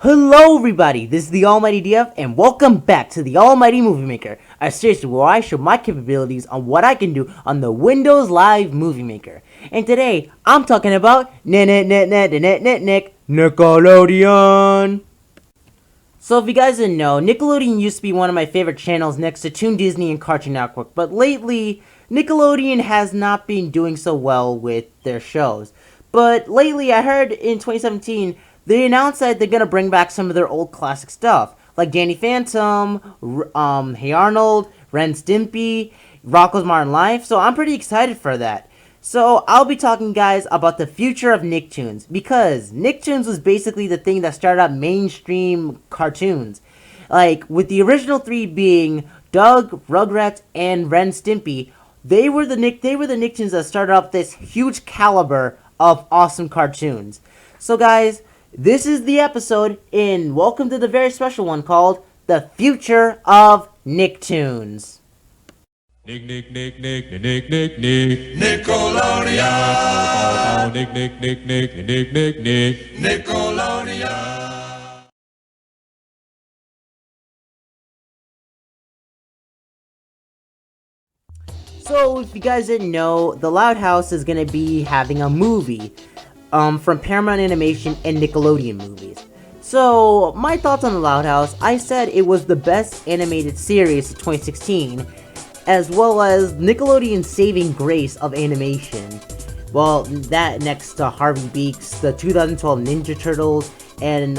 Hello everybody, this is the Almighty T.U.F.F. and welcome back to the Almighty Movie Maker, a series where I show my capabilities on what I can do on the Windows Live Movie Maker. And today, I'm talking about Nickelodeon. So if you guys didn't know, Nickelodeon used to be one of my favorite channels next to Toon Disney and Cartoon Network, but lately, Nickelodeon has not been doing so well with their shows. But lately, I heard in 2017, they announced that they're gonna bring back some of their old classic stuff, like Danny Phantom, Hey Arnold, Ren Stimpy, Rocko's Modern Life, so I'm pretty excited for that. So I'll be talking, guys, about the future of Nicktoons, because Nicktoons was basically the thing that started up mainstream cartoons. Like, with the original three being Doug, Rugrats, and Ren Stimpy, they were the Nicktoons that started up this huge caliber of awesome cartoons. So guys, this is the episode, and welcome to the very special one called The Future of Nicktoons. Nick, Nickelodeon. Nickelodeon. So, if you guys didn't know, the Loud House is going to be having a movie from Paramount Animation and Nickelodeon movies. So, my thoughts on the Loud House, I said it was the best animated series of 2016, as well as Nickelodeon's saving grace of animation. Well, that next to Harvey Beaks, the 2012 Ninja Turtles, and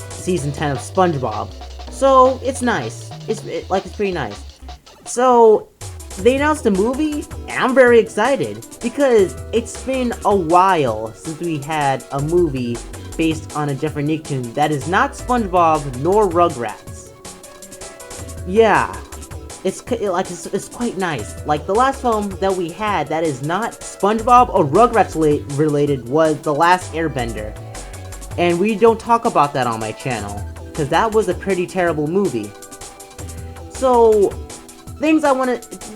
season 10 of SpongeBob. So, it's nice. It's pretty nice. So, they announced the movie, and I'm very excited, because it's been a while since we had a movie based on a different Nicktoon that is not SpongeBob nor Rugrats. Yeah, it's quite nice. Like, the last film that we had that is not SpongeBob or Rugrats related was The Last Airbender. And we don't talk about that on my channel, because that was a pretty terrible movie. So,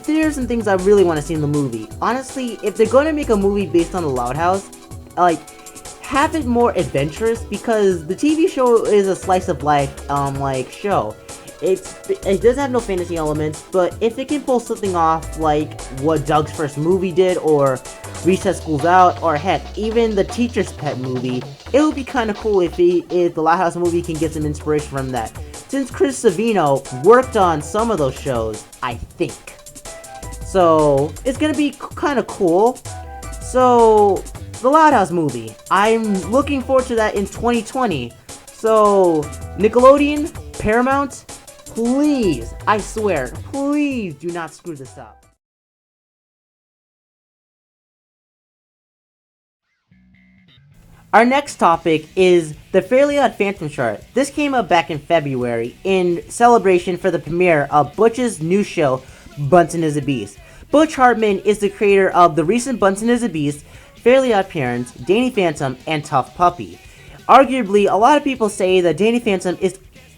here's some things I really want to see in the movie. Honestly, if they're going to make a movie based on the Loud House, have it more adventurous, because the TV show is a slice of life, show. It doesn't have no fantasy elements, but if it can pull something off like what Doug's first movie did, or Recess School's Out, or heck, even the Teacher's Pet movie, it would be kind of cool if the Loud House movie can get some inspiration from that. Since Chris Savino worked on some of those shows, I think. So, it's gonna be kind of cool. So, the Loud House movie, I'm looking forward to that in 2020. So, Nickelodeon, Paramount, please, I swear, please do not screw this up. Our next topic is the Fairly Odd Phantom short. This came up back in February in celebration for the premiere of Butch's new show, Bunsen is a Beast. Butch Hartman is the creator of the recent Bunsen is a Beast, Fairly Odd Parents, Danny Phantom, and Tough Puppy. Arguably, a lot of people say that Danny Phantom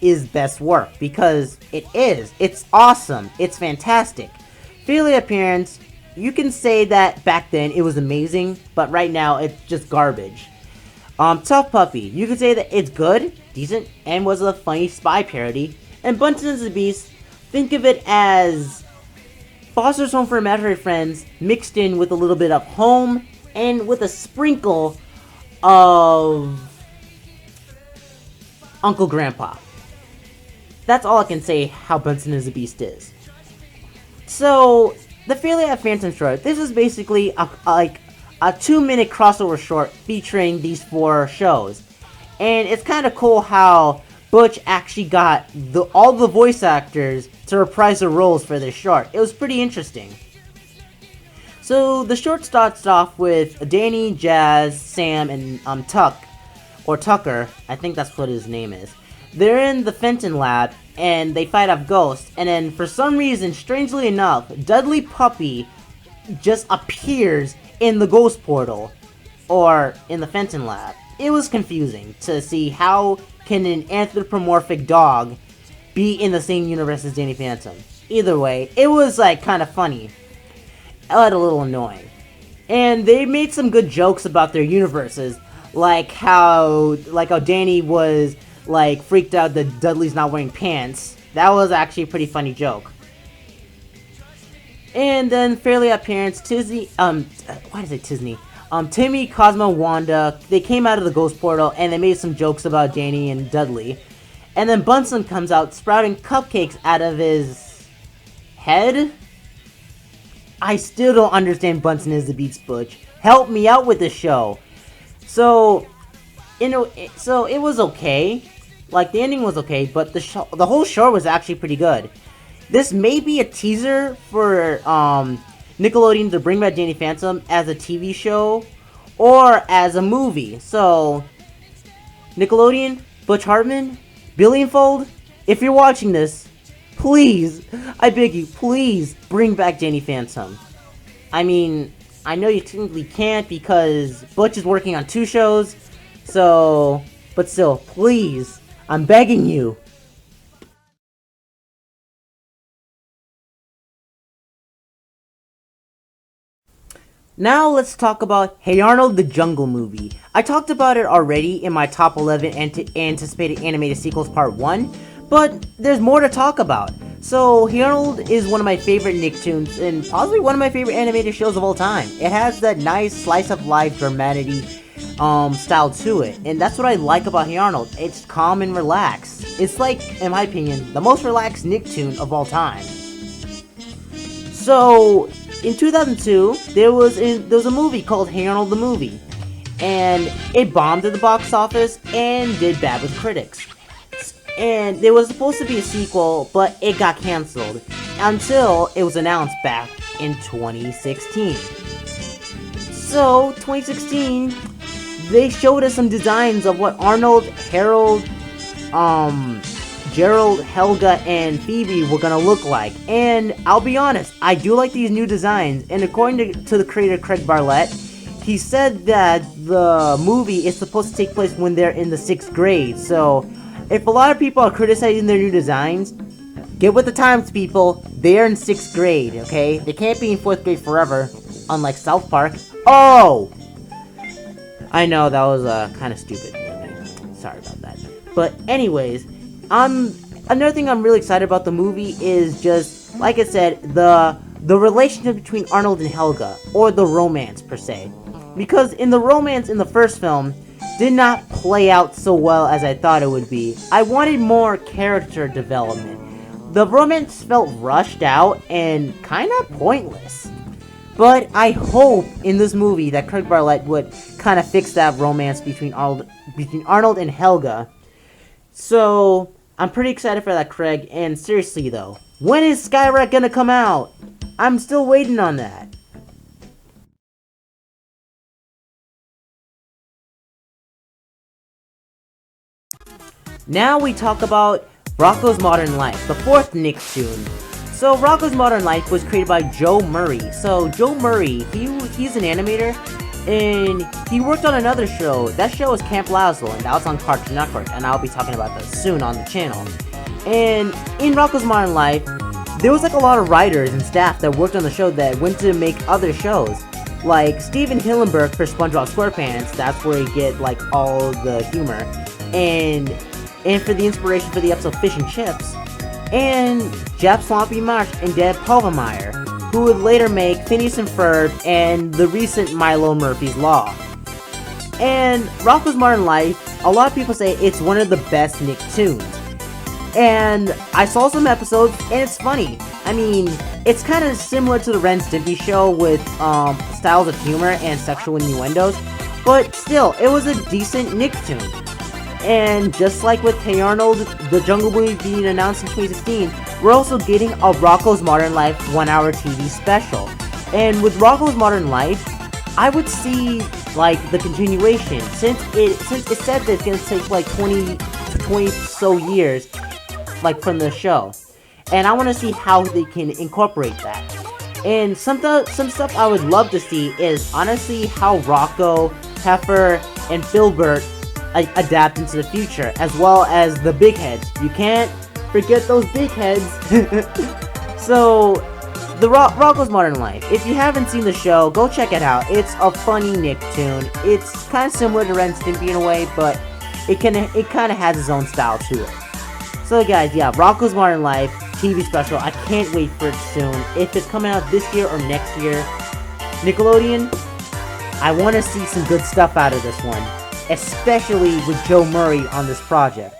is best work, because it is. It's awesome. It's fantastic. Fairly Odd Parents, you can say that back then it was amazing, but right now it's just garbage. Tough Puppy, you could say that it's good, decent, and was a funny spy parody. And Bunsen is a Beast, think of it as Foster's Home for Imaginary Friends mixed in with a little bit of home and with a sprinkle of Uncle Grandpa. That's all I can say how Bunsen is a Beast is. So, the Fairly Odd Phantom short, this is basically a 2-minute crossover short featuring these 4 shows. And it's kind of cool how Butch actually got all the voice actors to reprise their roles for this short. It was pretty interesting. So the short starts off with Danny, Jazz, Sam, and Tucker, I think that's what his name is. They're in the Fenton lab, and they fight off ghosts, and then for some reason, strangely enough, Dudley Puppy just appears in the ghost portal, or in the Fenton lab. It was confusing to see how can an anthropomorphic dog be in the same universe as Danny Phantom. Either way, it was kind of funny. A little annoying. And they made some good jokes about their universes, like how Danny was like freaked out that Dudley's not wearing pants. That was actually a pretty funny joke. And then Fairly Odd Parents, Timmy, Cosmo, Wanda, they came out of the ghost portal and they made some jokes about Danny and Dudley. And then Bunsen comes out sprouting cupcakes out of his head. I still don't understand Bunsen is the Beats Butch. Help me out with this show. So it was okay. Like, the ending was okay, but the whole show was actually pretty good. This may be a teaser for Nickelodeon to bring back Danny Phantom as a TV show or as a movie. So, Nickelodeon, Butch Hartman, Billionfold, if you're watching this, please, I beg you, please bring back Danny Phantom. I mean, I know you technically can't because Butch is working on 2 shows, so, but still, please, I'm begging you. Now let's talk about Hey Arnold the Jungle Movie. I talked about it already in my top 11 anticipated animated sequels part 1, but there's more to talk about. So Hey Arnold is one of my favorite Nicktoons and possibly one of my favorite animated shows of all time. It has that nice slice of life dramatity style to it, and that's what I like about Hey Arnold. It's calm and relaxed. It's like, in my opinion, the most relaxed Nicktoon of all time. So in 2002, there was a movie called Hey Arnold the Movie, and it bombed at the box office and did bad with critics. And there was supposed to be a sequel, but it got cancelled until it was announced back in 2016. So, 2016, they showed us some designs of what Arnold, Harold, Gerald, Helga, and Phoebe were gonna look like. And I'll be honest, I do like these new designs. And according to the creator Craig Barlett, he said that the movie is supposed to take place when they're in the 6th grade. So, if a lot of people are criticizing their new designs, get with the times, people. They're in 6th grade, okay? They can't be in 4th grade forever, unlike South Park. Oh! I know, that was kind of stupid. Sorry about that. But anyways, another thing I'm really excited about the movie is just, like I said, the relationship between Arnold and Helga, or the romance per se. Because in the romance in the first film, did not play out so well as I thought it would be. I wanted more character development. The romance felt rushed out and kinda pointless. But I hope in this movie that Craig Barlett would kinda fix that romance between Arnold and Helga. So, I'm pretty excited for that, Craig, and seriously though, when is Skyrock gonna come out? I'm still waiting on that. Now we talk about Rocko's Modern Life, the 4th Nicktoon. So Rocko's Modern Life was created by Joe Murray. So Joe Murray, he's an animator, and he worked on another show. That show is Camp Lazlo, and that was on Cartoon Network, and I'll be talking about that soon on the channel. And in Rocko's Modern Life, there was like a lot of writers and staff that worked on the show that went to make other shows. Like Steven Hillenburg for SpongeBob SquarePants, that's where you get like all the humor. And for the inspiration for the episode Fish and Chips. And Jeff Swampy Marsh and Deb Pulvermeyer, who would later make Phineas and Ferb and the recent Milo Murphy's Law. And Rocko's Modern Life, a lot of people say it's one of the best Nicktoons. And I saw some episodes, and it's funny. I mean, it's kind of similar to the Ren Stimpy Show with styles of humor and sexual innuendos, but still, it was a decent Nicktoon. And just like with Hey Arnold, the Jungle Movie being announced in 2016, we're also getting a Rocko's Modern Life 1-hour TV special. And with Rocko's Modern Life, I would see like the continuation, since it said that it's gonna take like 20 so years, like from the show. And I want to see how they can incorporate that. And some stuff I would love to see is honestly how Rocko, Heifer, and Filbert adapt into the future, as well as the big heads. You can't forget those big heads. So, the Rocko's Modern Life. If you haven't seen the show, go check it out. It's a funny Nicktoon. It's kind of similar to Ren Stimpy in a way, but it kind of has its own style to it. So guys, yeah, Rocko's Modern Life TV special. I can't wait for it soon. If it's coming out this year or next year, Nickelodeon, I want to see some good stuff out of this one, especially with Joe Murray on this project.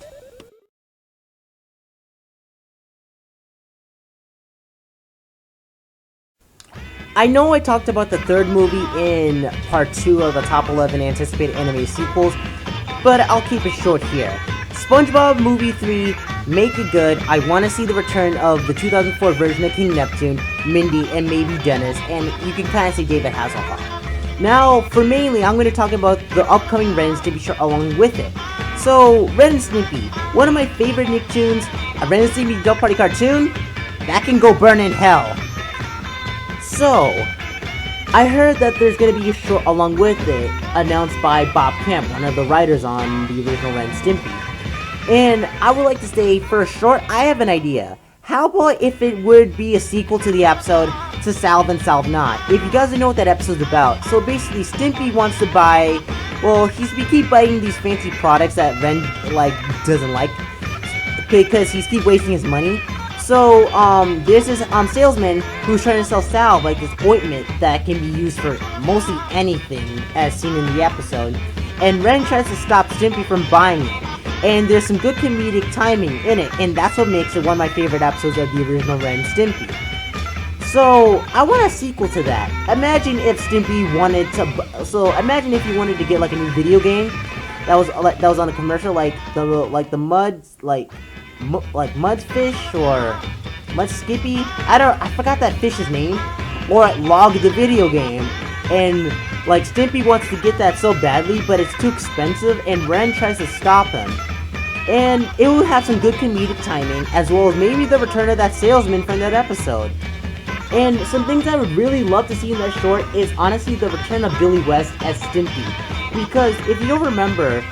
I know I talked about the third movie in part 2 of the top 11 anticipated anime sequels, but I'll keep it short here. SpongeBob Movie 3, make it good. I want to see the return of the 2004 version of King Neptune, Mindy, and maybe Dennis, and you can kind of see David Hasselhoff. Now, for mainly, I'm going to talk about the upcoming Ren Stimpy Show along with it. So, Ren Stimpy, one of my favorite Nicktoons, a Ren Stimpy Adult Party cartoon, that can go burn in hell. So, I heard that there's going to be a show along with it, announced by Bob Camp, one of the writers on the original Ren Stimpy. And I would like to say, for a short, I have an idea. How about if it would be a sequel to the episode, to Salve and Salve Not? If you guys don't know what that episode's about, so basically Stimpy wants to buy, well, we keep buying these fancy products that Ren, doesn't like, because he's keep wasting his money. So, there's this, salesman who's trying to sell salve, like this ointment that can be used for mostly anything, as seen in the episode. And Ren tries to stop Stimpy from buying it. And there's some good comedic timing in it, and that's what makes it one of my favorite episodes of the original Ren Stimpy. So, I want a sequel to that. Imagine if Stimpy wanted to, imagine if you wanted to get like a new video game that was on a commercial, like the Mudfish or Mud Skippy. I forgot that fish's name. Or Log the video game. And like Stimpy wants to get that so badly, but it's too expensive, and Ren tries to stop him. And it will have some good comedic timing, as well as maybe the return of that salesman from that episode. And some things I would really love to see in that short is honestly the return of Billy West as Stimpy. Because if you don't remember,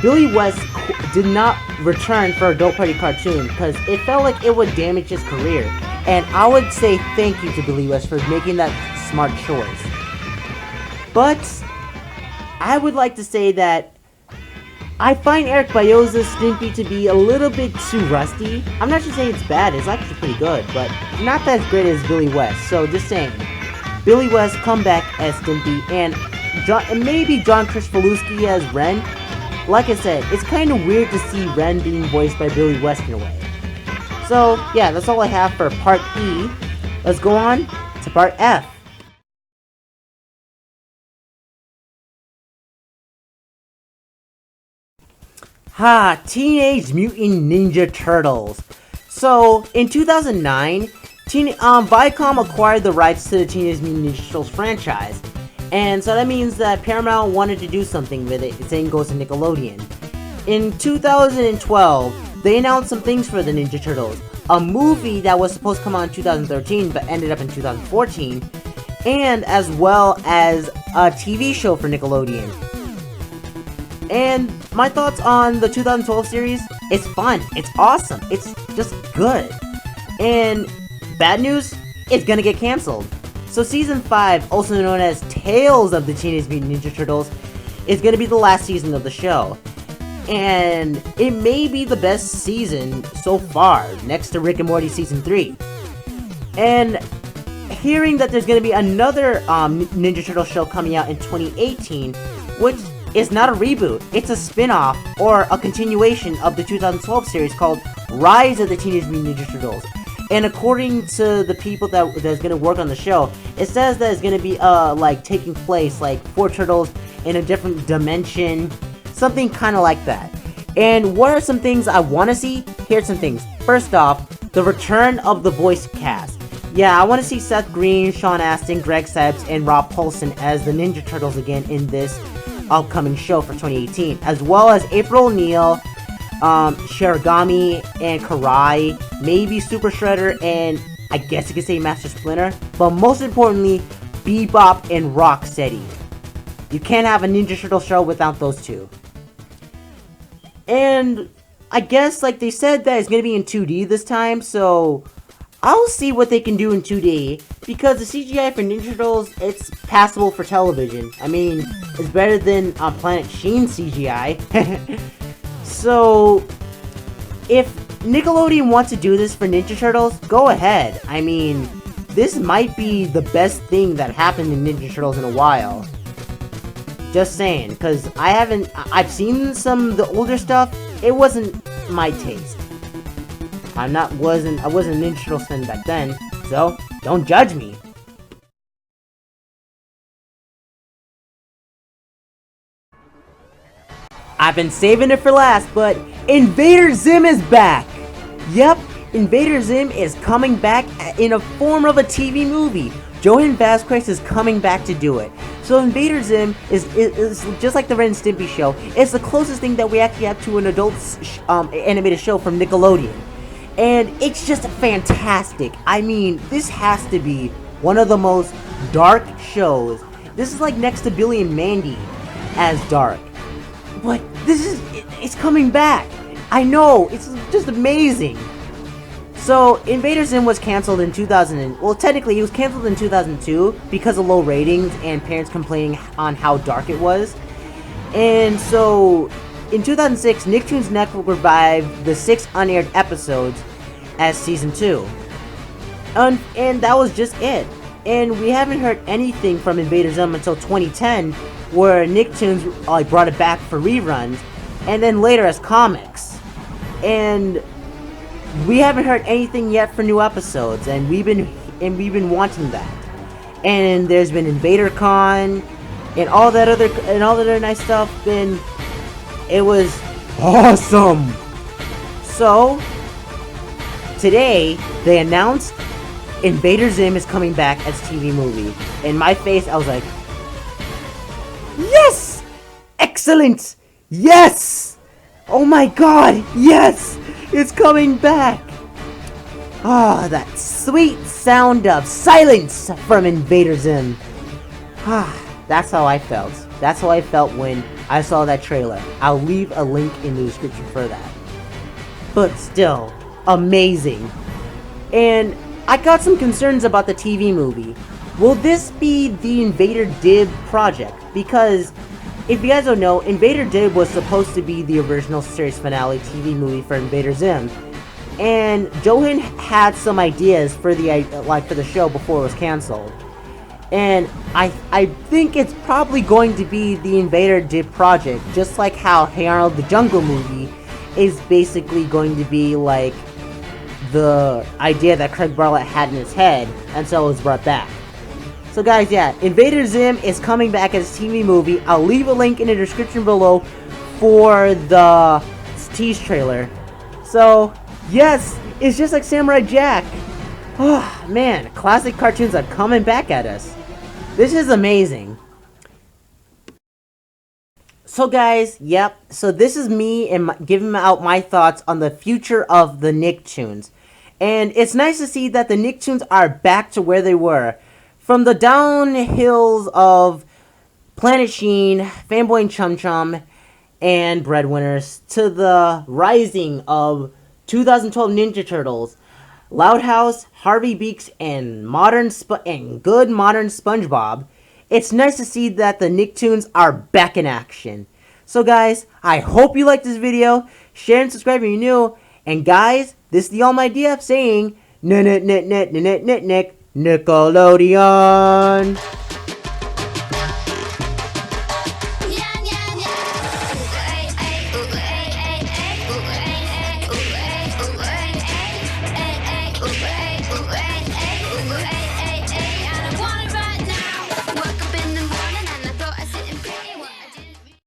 Billy West did not return for Adult Party cartoon because it felt like it would damage his career. And I would say thank you to Billy West for making that smart choice. But I would like to say that I find Eric Bayoza's Stimpy to be a little bit too rusty. I'm not just saying it's bad, it's actually pretty good, but not as great as Billy West. So just saying, Billy West come back as Stimpy, and maybe John Krzyzewski as Ren. Like I said, it's kind of weird to see Ren being voiced by Billy West in a way. So yeah, that's all I have for part E. Let's go on to part F. Teenage Mutant Ninja Turtles. So, in 2009, Viacom acquired the rights to the Teenage Mutant Ninja Turtles franchise. And so that means that Paramount wanted to do something with it. The same goes to Nickelodeon. In 2012, they announced some things for the Ninja Turtles. A movie that was supposed to come out in 2013, but ended up in 2014. And as well as a TV show for Nickelodeon. And my thoughts on the 2012 series, it's fun, it's awesome, it's just good. And bad news, it's gonna get cancelled. So season 5, also known as Tales of the Teenage Mutant Ninja Turtles, is gonna be the last season of the show. And it may be the best season so far, next to Rick and Morty season 3. And hearing that there's gonna be another Ninja Turtle show coming out in 2018, which is not a reboot, it's a spin-off or a continuation of the 2012 series called Rise of the Teenage Mutant Ninja Turtles. And according to the people that's gonna work on the show, it says that it's gonna be taking place like 4 turtles in a different dimension, something kind of like that. And what are some things I want to see? Here's some things. First off, the return of the voice cast. Yeah, I want to see Seth Green, Sean Astin, Greg Cebes, and Rob Paulsen as the Ninja Turtles again in this upcoming show for 2018, as well as April O'Neil, Shiragami, and Karai, maybe Super Shredder, and I guess you could say Master Splinter, but most importantly, Bebop and Rocksteady. You can't have a Ninja Turtle show without those two. And I guess, like they said, that it's gonna be in 2D this time, so I'll see what they can do in 2D, because the CGI for Ninja Turtles, it's passable for television. I mean, it's better than Planet Sheen CGI. So, if Nickelodeon wants to do this for Ninja Turtles, go ahead. I mean, this might be the best thing that happened in Ninja Turtles in a while. Just saying, because I've seen some of the older stuff, it wasn't my taste. I wasn't a Ninja Turtles fan back then, so don't judge me. I've been saving it for last, but Invader Zim is back! Yep, Invader Zim is coming back in a form of a TV movie. Jhonen Vasquez is coming back to do it. So Invader Zim is just like the Ren Stimpy Show. It's the closest thing that we actually have to an adult animated show from Nickelodeon. And it's just fantastic. I mean, this has to be one of the most dark shows. This is like next to Billy and Mandy as dark. But it's coming back. I know, it's just amazing. So, Invader Zim was canceled in 2000, well, technically, it was canceled in 2002 because of low ratings and parents complaining on how dark it was. And so, in 2006, Nicktoons Network revived the 6 unaired episodes as Season 2. And that was just it. And we haven't heard anything from Invader Zim until 2010, where Nicktoons brought it back for reruns, and then later as comics. And we haven't heard anything yet for new episodes, and we've been wanting that. And there's been Invader Con and all that other nice stuff. And it was awesome. So today they announced Invader Zim is coming back as TV movie. In my face, I was like, yes! Excellent! Yes! Oh my god, yes! It's coming back! Ah, that sweet sound of silence from Invader Zim. Ah, that's how I felt. That's how I felt when I saw that trailer. I'll leave a link in the description for that. But still, amazing. And I got some concerns about the TV movie. Will this be the Invader Dib project? Because if you guys don't know, Invader Dib was supposed to be the original series finale TV movie for Invader Zim, and Jhonen had some ideas for the show before it was canceled. And I think it's probably going to be the Invader Dib project, just like how Hey Arnold the Jungle movie is basically going to be like the idea that Craig Barlett had in his head, and so it was brought back. So guys, yeah, Invader Zim is coming back as a TV movie. I'll leave a link in the description below for the tease trailer. So, yes, it's just like Samurai Jack. Oh, man, classic cartoons are coming back at us. This is amazing. So guys, yep, so this is me and giving out my thoughts on the future of the Nicktoons. And it's nice to see that the Nicktoons are back to where they were. From the downhills of Planet Sheen, Fanboy and Chum Chum, and Breadwinners, to the rising of 2012 Ninja Turtles, Loud House, Harvey Beaks, and good modern SpongeBob, it's nice to see that the Nicktoons are back in action. So guys, I hope you liked this video. Share and subscribe if you're new. And guys, this is the Almighty T.U.F.F saying, Nickelodeon.